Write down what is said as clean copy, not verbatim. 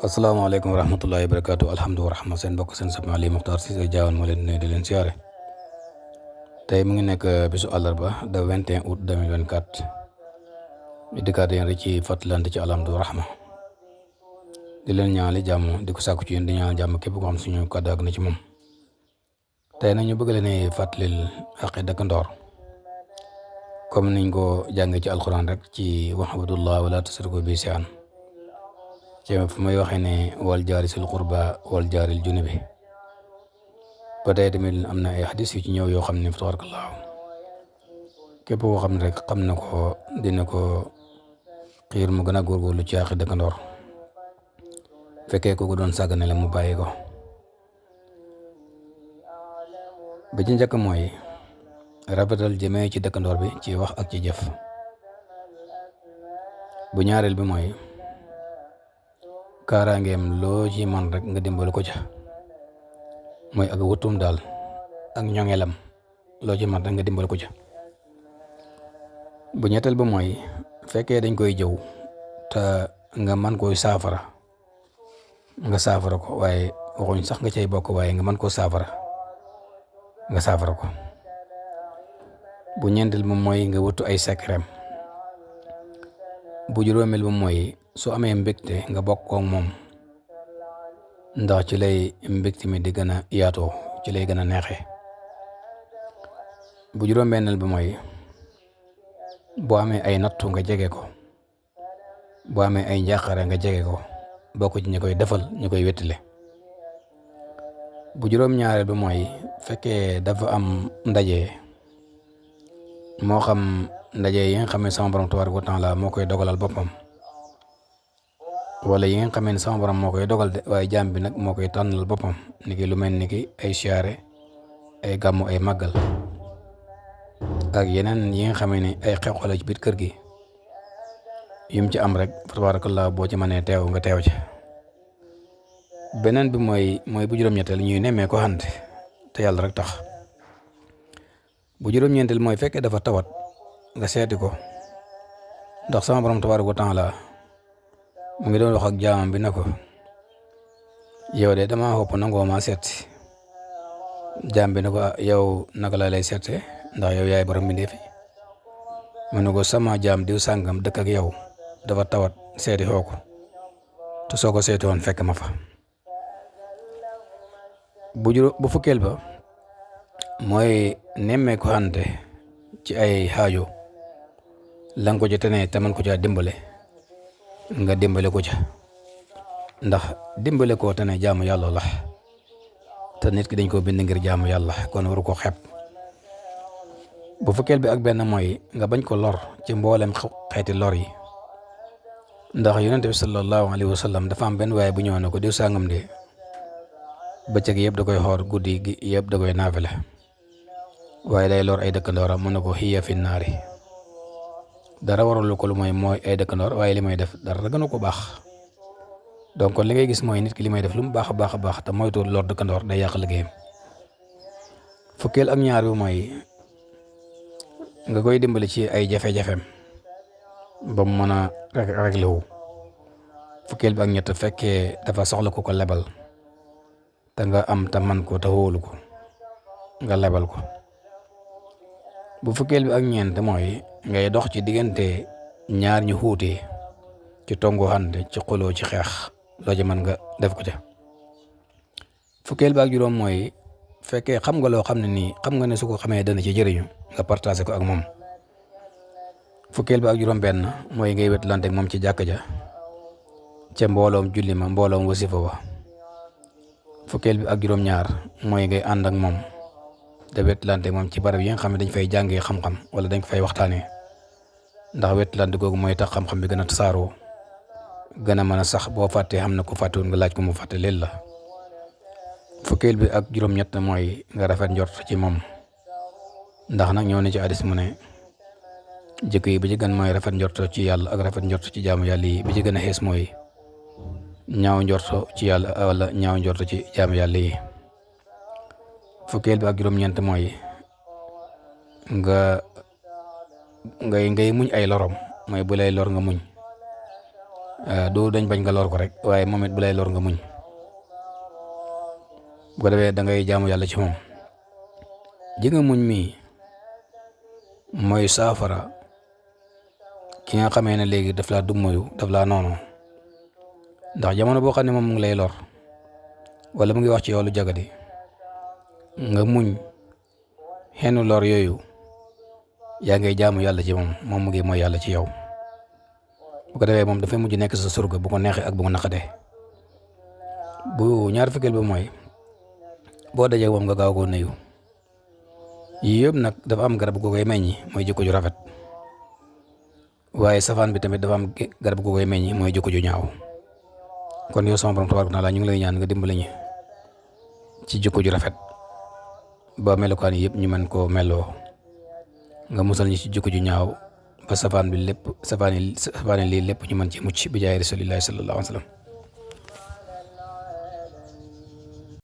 asalaamaaleykum wa rahmatullahi wa barakaatu alhamdu wa rahma seen mbokk seen sëb Ali Muxtaar Cissé Diawane moo leen nuyu di leen siyaare tey mu ngi nekk bisu àllarba le 21 août 2024 ñu dikkaat yéen rek ci fàttalante ci alhamdu wa rahma di leen ñaanali jàmm di ko sàkku ci yéen di ñaanal jàmm képp ko xam suñu kàddu ak na ci moom tey nag ñu bëgg leen fàttalil xaqi dëkkandoor comme niñ ko jàngee ci alquran rek ci wa'budullah wala tusriku bihi shay'an ci fu may waxee ne wal jaari sil qurba wal jaaril junubi ba tey tamit am na ay xadis yu ci ñëw yoo xam ne tabarakallahu képp koo xam ne rek xam na ko dina ko xiir mu gën a góorgóorlu ci àqi dëkkandoor fekkee ko doon sàggane la mu bàyyi ko ba ci njëkk mooy rafetal jëmee ci dëkkandoor bi ci wax ak ci jëf bu ñaareel bi mooy kaaraangeem loo ci man rek nga dimbali ko ca mooy ak wutum daal ak ñoŋeelam loo ci man rek nga dimbali ko ca bu ñetteel ba mooy fekkee dañ koy jëw te nga man koy saafara nga saafara ko waaye waxuñ sax nga cay bokk waaye nga mën koo saafara nga saafara ko bu ñeenteel ba mooy nga wutu ay sekreem bu juróomeel ba mooy su amee mbégte nga bokk ak moom ndax ci lay mbégte mi di gën a yaatoo ci lay gën a neexee bu juróom-benneel bi mooy boo amee ay nattu nga jege ko boo amee ay njàqare nga jege ko bokk ci ñi koy defal ñu koy wettile bu juróom-ñaareel bi mooy fekkee dafa am ndaje moo xam ndaje yi nga xam ne sama borom tabaaraka wa taala moo koy dogalal boppam wala yi nga xamee ne sama borom moo koy dogal de waaye jaam bi nag moo koy tànnal boppam niki lu mel ni ki ay siyaare ay gàmmu ay màggal ak yeneen yi nga xamee ne ay xew la ci biir kër gi yum ci am rek tabarakallah boo ci mënee teew nga teew ci beneen bi mooy bu juróom-ñetteel ñuy nemmee ko xante te yàlla rek tax bu juróom-ñeenteel mooy fekkee dafa tawat nga seeti ko ndax sama borom tabaaraka wa taala mu ngi doon wax ak jaamam bi ne ko yow de dama xopp nangoo ma seet jaam bi ne ko yow naka la lay seete ndax yow yaay borom bi fi mu ne ko sama jaam diw sàngam dëkk ak yow dafa tawat seeti xoo ko te soo ko seeti woon fekk ma fa bu fukkeel ba mooy nemmee ko xante ci ay xaajo lan ko ci tene te man ko caa dimbale nga dimbale ko ca ndax dimbale koo te ne jaamu yàlla la te nit ki dañ koo bind ngir jaamu yàlla kon waru ko xeeb bu fukkeel bi ak benn mooy nga bañ ko lor ci mboolem xeeti lor yi ndax yonent bi sallallahu alayhi wa sallam dafa am benn waaye bu ñëw ne ko diw sàngam de bëccëg yëpp da koy xoor guddi gi yëpp da koy naafile waaye day lor ay dëkkandooram mu ne ko hiya fi naari dara warul ko lu mooy ay dëkkandoor waaye li may def dara gënu ko baax donc kon li ngay gis mooy nit ki li may def lu mu baax a baax te moytu lor dëkkandoor day yàq liggéeyam fukkeel ak ñaar bi mooy nga koy dimbali ci ay jafe-jafeem ba mu mën a réglé wu fukkeel bi ak ñett fekkee dafa soxla ko lebal te nga am te man ko te wóolu ko nga lebal ko bu fukkeel bi ak ñeent mooy ngay dox ci diggante ñaar ñu xuutee ci tongu xante ci xuloo ci xeex loo ci mën nga def ko ca fukkeel bi ak juróom mooy fekkee xam nga loo xam ne nii xam nga ne su ko xamee dana ci jëriñu nga partagé ko ak moom fukkeel bi ak juróom benn mooy ngay wetlante ak moom ci jàkk ja ca mbooloom julli ma mbooloom wasifa wa fukkeel bi ak juróom ñaar mooy ngay ànd ak moom te wetlante moom ci barab yi nga xam ne dañ fay jàngee xam-xam wala dañ ko fay waxtaanee ndax wetlante googu mooy tax xam-xam bi gën a tasaaroo gën a mën a sax boo fàttee xam na ko fàttewul nga laaj ko mu fàtte leen la fukkeel bi ak juróom-ñett mooy nga rafet njort ci moom ndax nag ñëw na ci hadiis mu ne jikko yi bi ci gën mooy rafet njort ci yàlla ak rafet njort ci jaamu yàlla yi bi ci gën a xees mooy ñaaw njort ci yàlla wala ñaaw njort ci jaamu yàlla yi fukkeel bi ak juróom-ñeent mooy ngay muñ ay lorom mooy bu lay lor nga muñ du dañ bañ nga lor ko rek waaye moom it bu lay lor nga muñ bu ko defee da ngay jaamu yàlla ci moom. ji nga muñ mii mooy saafara ki nga xamee ne léegi daf laa dummoyu daf laa noonu ndax jamono boo xam ne moom mu ngi lay lor wala mu ngi wax ci yow lu jagadi nga muñ xenu lor yooyu yaa ngay jaamu yàlla ci moom moom mu ngi mooy yàlla ci yow. bu ko defee moom dafay mujj nekk sa surga bu ko neexee ak bu ko naqadee. bu ñaar fukkeel ba mooy boo dajee moom nga gaaw koo nuyu. yii yëpp nag dafa am garab gu koy meññi mooy jikko ju rafet waaye safaan bi tamit dafa am garab gu koy meññi mooy jikko ju ñaaw. kon yow sama borom tabaaraka wa taala ñu ngi lay ñaan nga dimbali ñu ci jikko ju rafet ba melukaan yi yëpp ñu mën koo meloo nga musal ñi ci jikko ju ñaaw ba safaan bi lépp safaan lii lépp ñu mën ci mucc bi jaay rasulillahi sallallahu alayhi wa sallam.